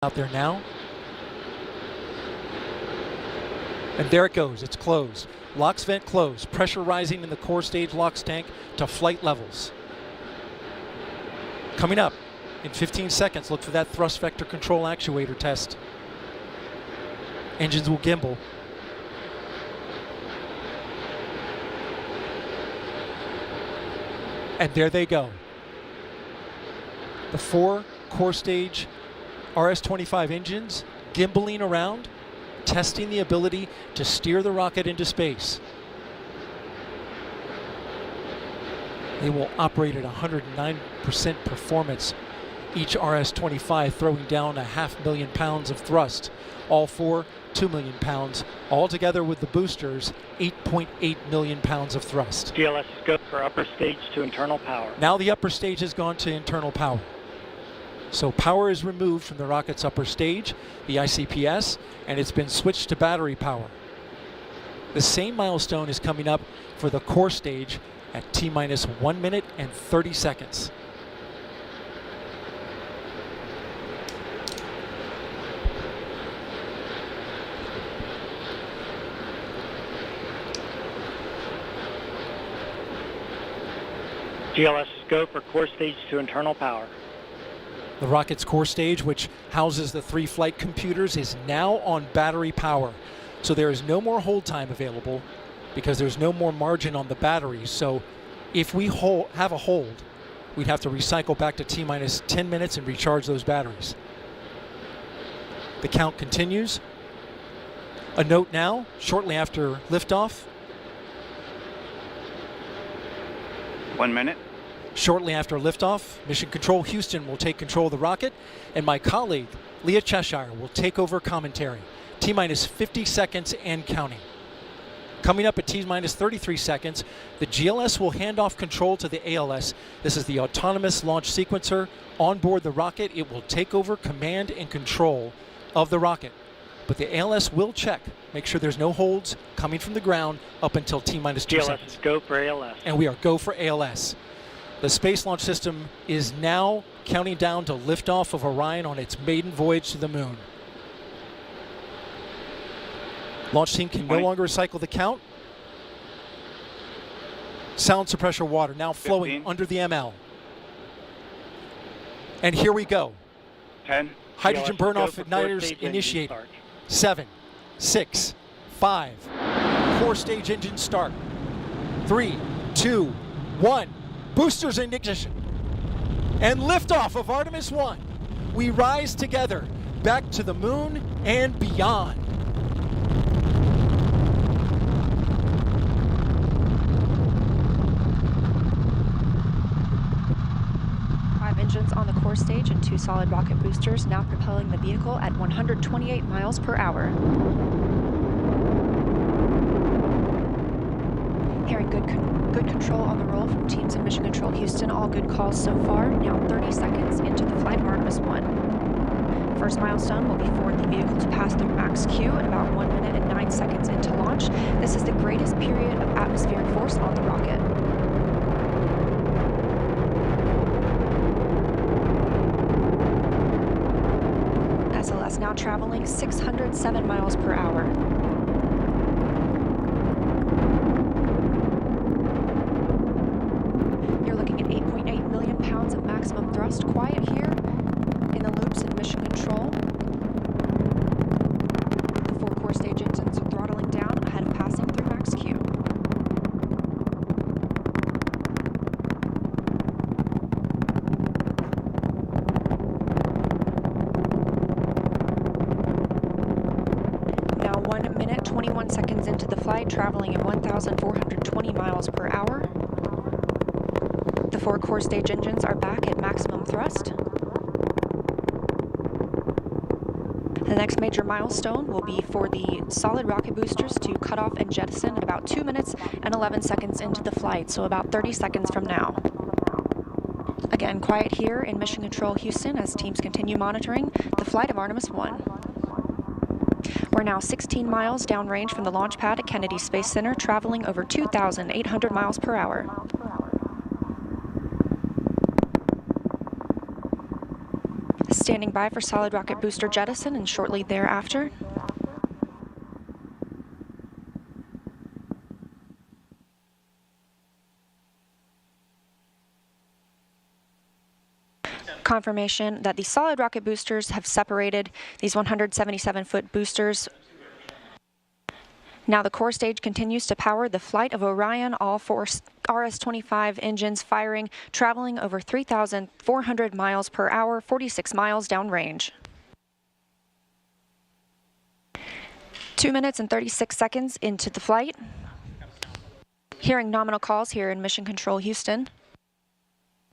out there now. And there it goes, it's closed. LOX vent closed, pressure rising in the core stage LOX tank to flight levels. Coming up in 15 seconds, look for that thrust vector control actuator test. Engines will gimbal. And there they go. The 4 core stage RS-25 engines gimbaling around, testing the ability to steer the rocket into space. They will operate at 109% performance. Each RS-25 throwing down 500,000 pounds of thrust. All 4, 2 million pounds. Altogether with the boosters, 8.8 million pounds of thrust. GLS go for upper stage to internal power. Now the upper stage has gone to internal power. So power is removed from the rocket's upper stage, the ICPS, and it's been switched to battery power. The same milestone is coming up for the core stage at T-minus 1 minute and 30 seconds. GLS go for core stage to internal power. The rocket's core stage, which houses the 3 flight computers, is now on battery power. So there is no more hold time available because there's no more margin on the batteries. So if we have a hold, we'd have to recycle back to T-minus 10 minutes and recharge those batteries. The count continues. A note now, shortly after liftoff. 1 minute. Shortly after liftoff, Mission Control Houston will take control of the rocket, and my colleague, Leah Cheshire, will take over commentary. T-minus 50 seconds and counting. Coming up at T-minus 33 seconds, the GLS will hand off control to the ALS. This is the autonomous launch sequencer. On board the rocket, it will take over command and control of the rocket. But the ALS will check, make sure there's no holds coming from the ground up until T-minus 2 seconds. GLS go for ALS. And we are go for ALS. The Space Launch System is now counting down to liftoff of Orion on its maiden voyage to the moon. Launch team can no longer recycle the count. Sound suppressor water now flowing 15. under the ML. And here we go. 10. Hydrogen GLS burn-off go for core igniters stage engine initiated. start. 7, 6, 5. Core stage engine start. 3, 2, 1. Boosters in ignition. And liftoff of Artemis 1. We rise together back to the moon and beyond. Engines on the core stage and 2 solid rocket boosters now propelling the vehicle at 128 miles per hour. Hearing good control on the roll from teams in Mission Control Houston. All good calls so far. Now 30 seconds into the flight of Artemis 1. First milestone will be for the vehicle to pass through max Q at about 1 minute and 9 seconds into launch. This is the greatest period of atmospheric force on the rocket. SLS now traveling 607 miles per hour. You're looking at 8.8 million pounds of maximum thrust. Quiet here in the loops in Mission Control. The 4 core stage engines are throttling down ahead of passing through max Q. Now 1 minute, 21 seconds into the flight, traveling at 1,420 miles per hour. The 4 core stage engines are back at maximum thrust. The next major milestone will be for the solid rocket boosters to cut off and jettison at about 2 minutes and 11 seconds into the flight, so about 30 seconds from now. Again, quiet here in Mission Control Houston as teams continue monitoring the flight of Artemis 1. We're now 16 miles downrange from the launch pad at Kennedy Space Center, traveling over 2,800 miles per hour. Standing by for solid rocket booster jettison and shortly thereafter. Confirmation that the solid rocket boosters have separated, these 177-foot boosters. Now the core stage continues to power the flight of Orion, all four RS-25 engines firing, traveling over 3,400 miles per hour, 46 miles downrange. 2 minutes and 36 seconds into the flight. Hearing nominal calls here in Mission Control Houston.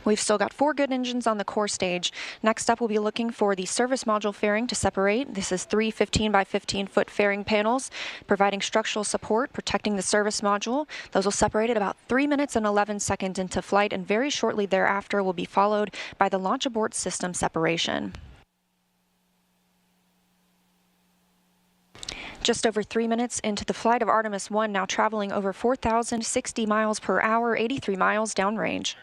We've still got 4 good engines on the core stage. Next up, we'll be looking for the service module fairing to separate. This is 3 15 by 15 foot fairing panels, providing structural support, protecting the service module. Those will separate at about 3 minutes and 11 seconds into flight, and very shortly thereafter will be followed by the launch abort system separation. Just over 3 minutes into the flight of Artemis 1, now traveling over 4,060 miles per hour, 83 miles downrange.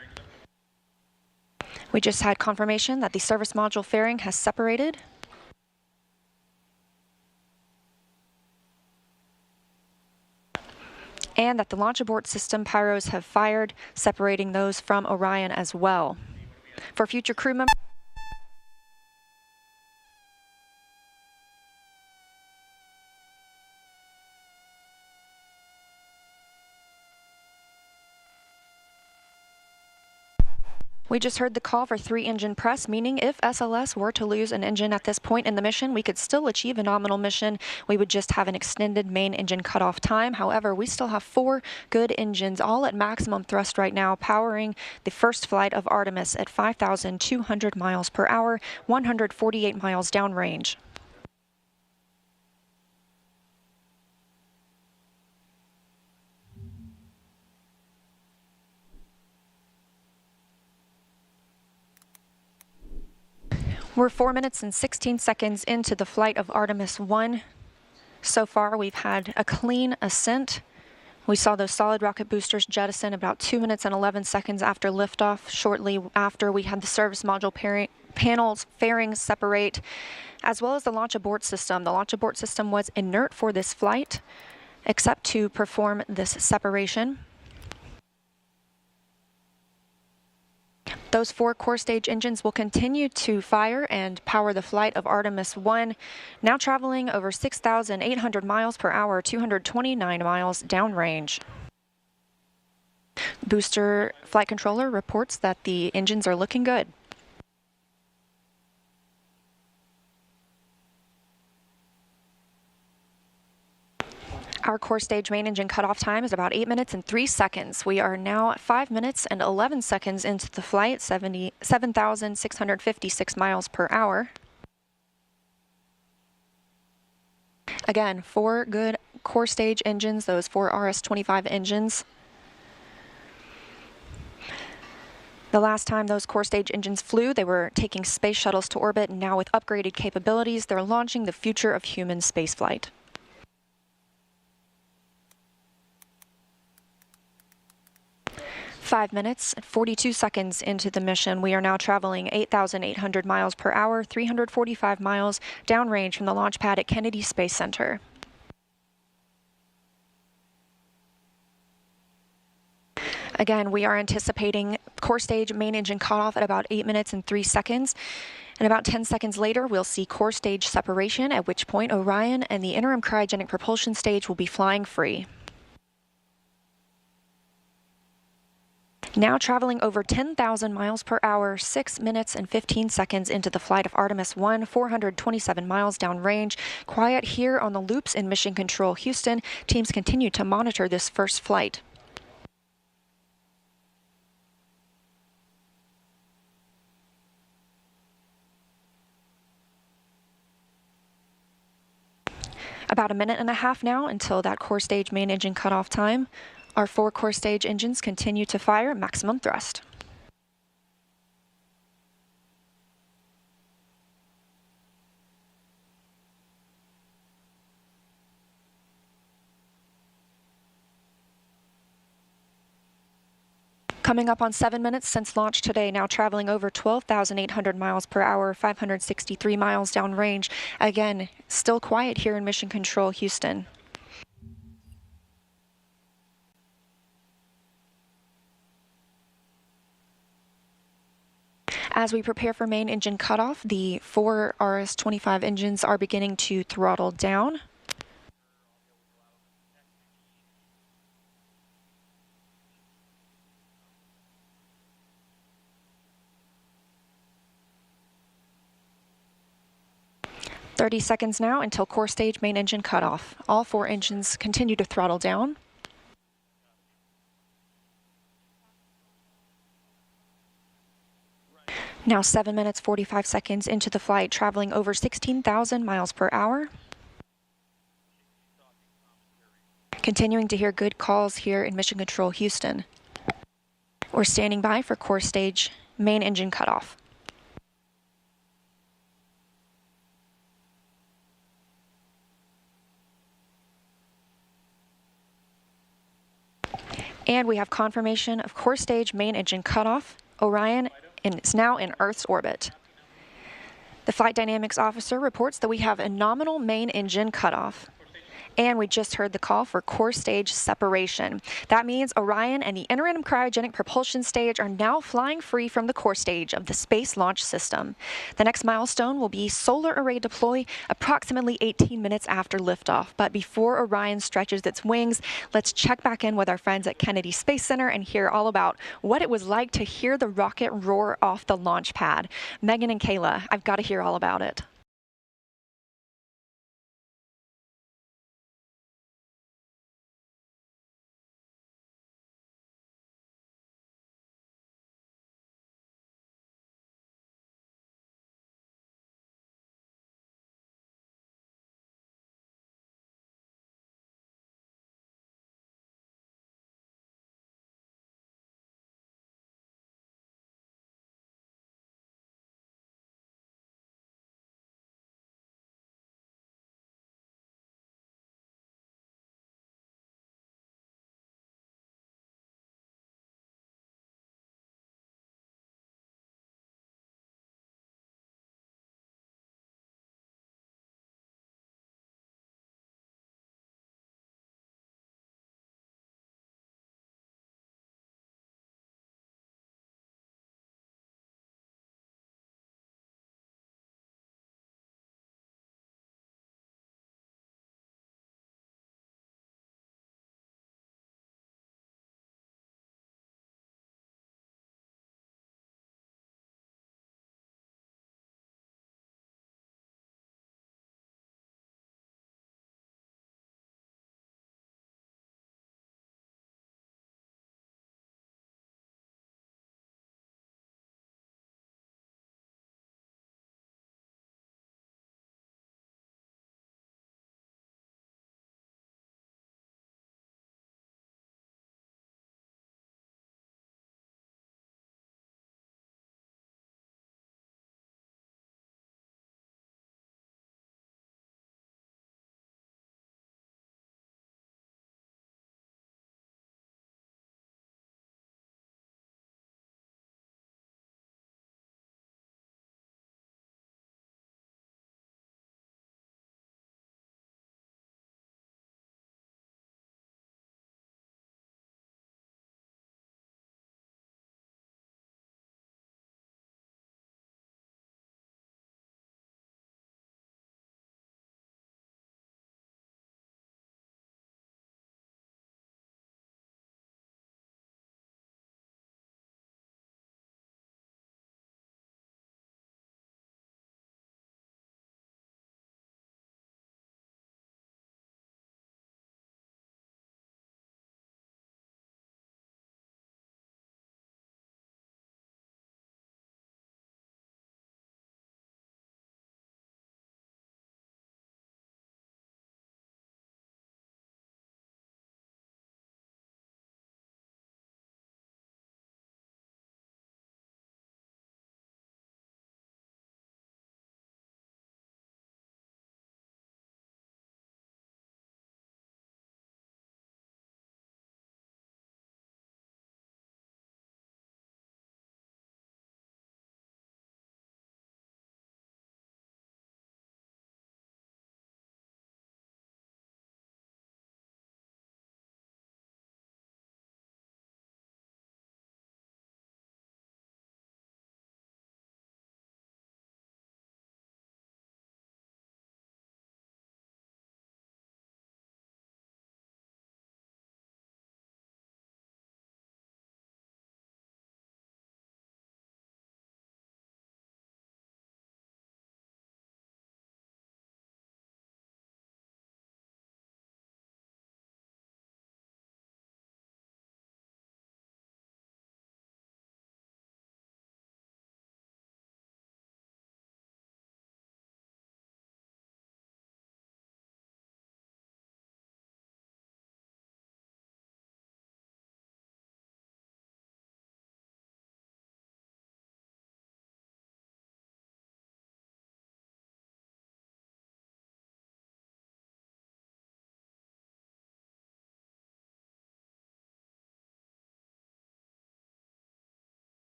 We just had confirmation that the service module fairing has separated. And that the launch abort system pyros have fired, separating those from Orion as well. For future crew members, we just heard the call for 3-engine press, meaning if SLS were to lose an engine at this point in the mission, we could still achieve a nominal mission. We would just have an extended main engine cutoff time. However, we still have 4 good engines, all at maximum thrust right now, powering the first flight of Artemis at 5,200 miles per hour, 148 miles downrange. We're 4 minutes and 16 seconds into the flight of Artemis 1. So far, we've had a clean ascent. We saw those solid rocket boosters jettison about 2 minutes and 11 seconds after liftoff. Shortly after, we had the service module panels fairings separate, as well as the launch abort system. The launch abort system was inert for this flight, except to perform this separation. Those 4 core stage engines will continue to fire and power the flight of Artemis 1, now traveling over 6,800 miles per hour, 229 miles downrange. Booster flight controller reports that the engines are looking good. Our core stage main engine cutoff time is about 8 minutes and 3 seconds. We are now 5 minutes and 11 seconds into the flight, 7,656 miles per hour. Again, 4 good core stage engines, those 4 RS-25 engines. The last time those core stage engines flew, they were taking space shuttles to orbit, and now with upgraded capabilities, they're launching the future of human spaceflight. Five minutes and 42 seconds into the mission, we are now traveling 8,800 miles per hour, 345 miles downrange from the launch pad at Kennedy Space Center. Again, we are anticipating core stage main engine cutoff at about 8 minutes and 3 seconds. And about 10 seconds later, we'll see core stage separation, at which point Orion and the interim cryogenic propulsion stage will be flying free. Now traveling over 10,000 miles per hour, 6 minutes and 15 seconds into the flight of Artemis 1, 427 miles downrange. Quiet here on the loops in Mission Control Houston. Teams continue to monitor this first flight. About a minute and a half now until that core stage main engine cutoff time. Our 4 core stage engines continue to fire at maximum thrust. Coming up on 7 minutes since launch today, now traveling over 12,800 miles per hour, 563 miles downrange. Again, still quiet here in Mission Control, Houston. As we prepare for main engine cutoff, the 4 RS-25 engines are beginning to throttle down. "30 seconds now until core stage main engine cutoff. All 4 engines continue to throttle down. Now 7 minutes 45 seconds into the flight, traveling over 16,000 miles per hour. Continuing to hear good calls here in Mission Control, Houston. We're standing by for core stage main engine cutoff. And we have confirmation of core stage main engine cutoff. Orion is now in Earth's orbit. The flight dynamics officer reports that we have a nominal main engine cutoff. And we just heard the call for core stage separation. That means Orion and the interim cryogenic propulsion stage are now flying free from the core stage of the Space Launch System. The next milestone will be solar array deploy approximately 18 minutes after liftoff. But before Orion stretches its wings, let's check back in with our friends at Kennedy Space Center and hear all about what it was like to hear the rocket roar off the launch pad. Megan and Kayla, I've got to hear all about it.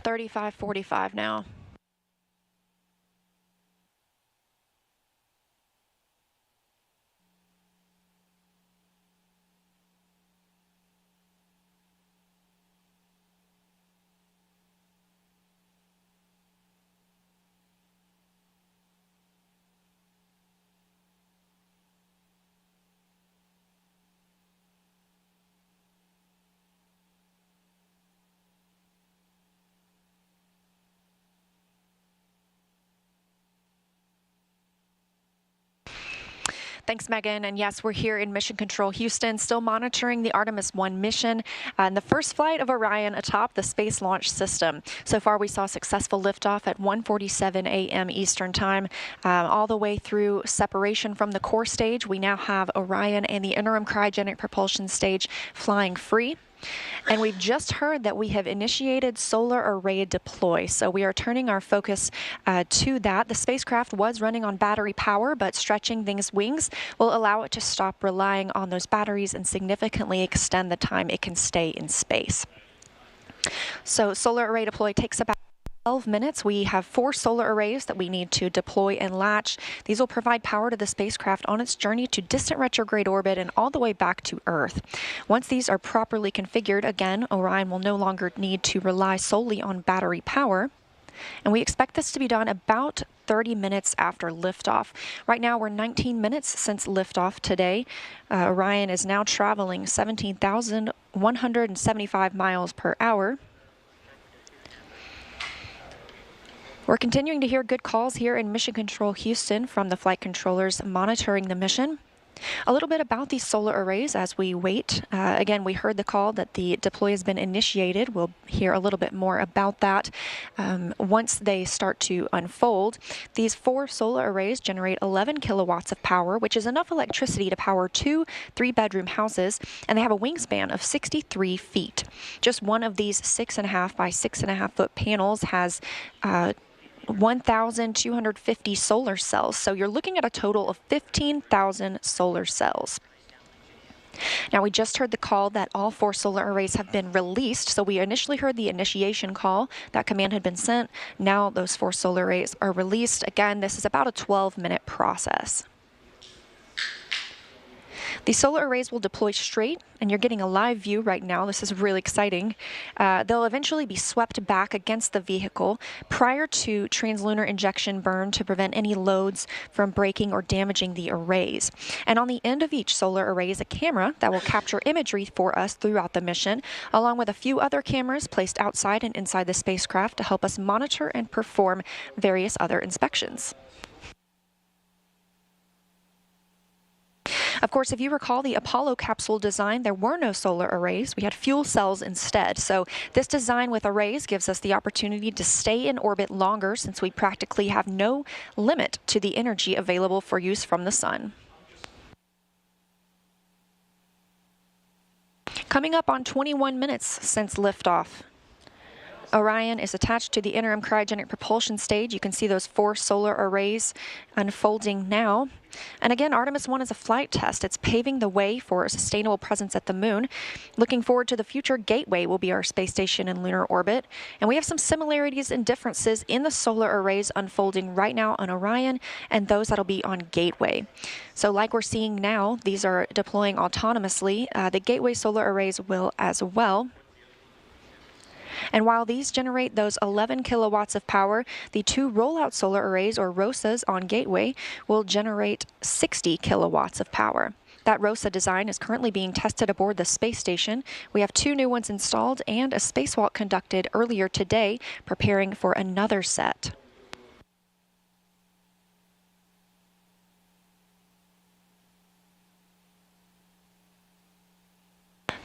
35:45 now. Thanks, Megan. And yes, we're here in Mission Control Houston, still monitoring the Artemis 1 mission and the first flight of Orion atop the Space Launch System. So far, we saw successful liftoff at 1:47 a.m. Eastern Time, all the way through separation from the core stage. We now have Orion and the interim cryogenic propulsion stage flying free. And we've just heard that we have initiated solar array deploy. So we are turning our focus to that. The spacecraft was running on battery power, but stretching these wings will allow it to stop relying on those batteries and significantly extend the time it can stay in space. So solar array deploy takes about 12 minutes. We have 4 solar arrays that we need to deploy and latch. These will provide power to the spacecraft on its journey to distant retrograde orbit and all the way back to Earth. Once these are properly configured, again, Orion will no longer need to rely solely on battery power. And we expect this to be done about 30 minutes after liftoff. Right now, we're 19 minutes since liftoff today. Orion is now traveling 17,175 miles per hour. We're continuing to hear good calls here in Mission Control Houston from the flight controllers monitoring the mission. A little bit about these solar arrays as we wait. Again, we heard the call that the deploy has been initiated. We'll hear a little bit more about that once they start to unfold. These 4 solar arrays generate 11 kilowatts of power, which is enough electricity to power 2 3-bedroom houses, and they have a wingspan of 63 feet. Just one of these 6.5 by 6.5 foot panels has 1,250 solar cells. So you're looking at a total of 15,000 solar cells. Now, we just heard the call that all 4 solar arrays have been released. So we initially heard the initiation call. That command had been sent. Now those 4 solar arrays are released. Again, this is about a 12-minute process. These solar arrays will deploy straight, and you're getting a live view right now. This is really exciting. They'll eventually be swept back against the vehicle prior to translunar injection burn to prevent any loads from breaking or damaging the arrays. And on the end of each solar array is a camera that will capture imagery for us throughout the mission, along with a few other cameras placed outside and inside the spacecraft to help us monitor and perform various other inspections. Of course, if you recall the Apollo capsule design, there were no solar arrays. We had fuel cells instead. So this design with arrays gives us the opportunity to stay in orbit longer since we practically have no limit to the energy available for use from the sun. Coming up on 21 minutes since liftoff. Orion is attached to the interim cryogenic propulsion stage. You can see those 4 solar arrays unfolding now. And again, Artemis 1 is a flight test. It's paving the way for a sustainable presence at the moon. Looking forward to the future, Gateway will be our space station in lunar orbit. And we have some similarities and differences in the solar arrays unfolding right now on Orion and those that'll be on Gateway. So like we're seeing now, these are deploying autonomously. The Gateway solar arrays will as well. And while these generate those 11 kilowatts of power, the 2 rollout solar arrays, or ROSAs, on Gateway will generate 60 kilowatts of power. That ROSA design is currently being tested aboard the space station. We have 2 new ones installed and a spacewalk conducted earlier today, preparing for another set.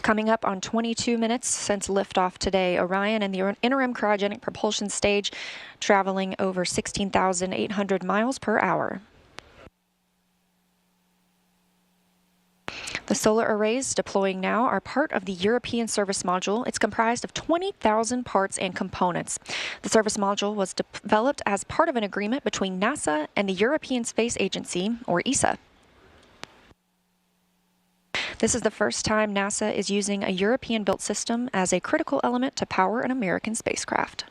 Coming up on 22 minutes since liftoff today, Orion and the interim cryogenic propulsion stage traveling over 16,800 miles per hour. The solar arrays deploying now are part of the European Service Module. It's comprised of 20,000 parts and components. The service module was developed as part of an agreement between NASA and the European Space Agency, or ESA. This is the first time NASA is using a European-built system as a critical element to power an American spacecraft.